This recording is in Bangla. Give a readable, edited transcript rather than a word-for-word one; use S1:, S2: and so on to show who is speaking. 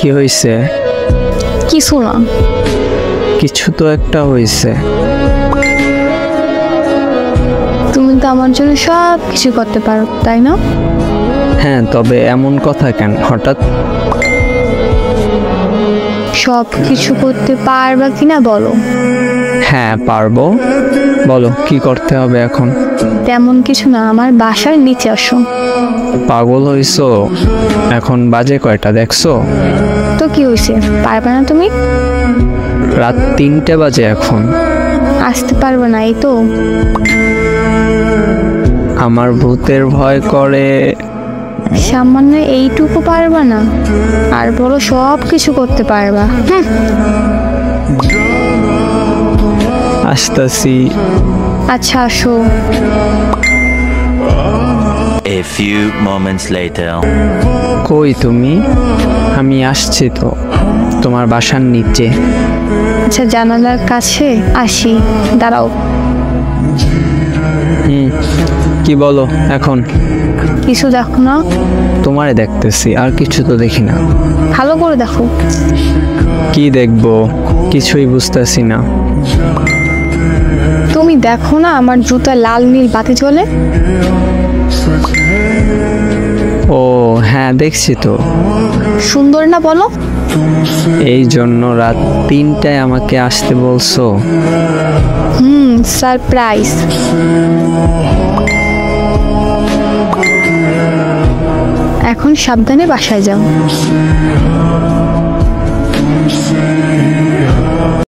S1: কি হয়েছে?
S2: কিছু না।
S1: কিছু তো একটা হয়েছে।
S2: তুমি তো আমার জন্য সব কিছু করতে পারো, তাই না?
S1: হ্যাঁ, তবে এমন কথা কেন হঠাৎ?
S2: সব কিছু করতে পারবা কিনা বলো।
S1: হ্যাঁ পারবো, বলো কি করতে হবে এখন?
S2: তেমন কিছু না, আমার বাসার নিচে আসো।
S1: পাগল হইছো? এখন বাজে কয়টা দেখছো?
S2: তো কি হয়েছে, পারবা না তুমি?
S1: রাত 3টে বাজে এখন।
S2: আসতে পারবে না, এই তো।
S1: আমার ভূতের ভয় করে।
S2: সামান্য এইটুকু পারবা না, আর বলো সব কিছু করতে পারবা।
S1: আসতাছি।
S2: আচ্ছা আসো।
S3: A few moments later.
S1: কই তুমি? আমি আসছি তো, তোমার বাসার নিচে।
S2: আচ্ছা জানালার কাছে আসি, দাঁড়াও।
S1: কি বলো এখন?
S2: কিছু দেখো না?
S1: তোমারে দেখতেছি, আর কিছু তো দেখি না।
S2: ভালো করে দেখো।
S1: কি দেখবো? কিছুই বুঝতেছি না।
S2: তুমি দেখো না আমার জুতা লাল নীল বাতি জ্বলে?
S1: ও হ্যাঁ, দেখছি তো।
S2: সুন্দর না বলো?
S1: এই জন্য রাত 3টায় আমাকে আসতে বলছো?
S2: সারপ্রাইজ। এখন সাবধানে বাসায় যাও।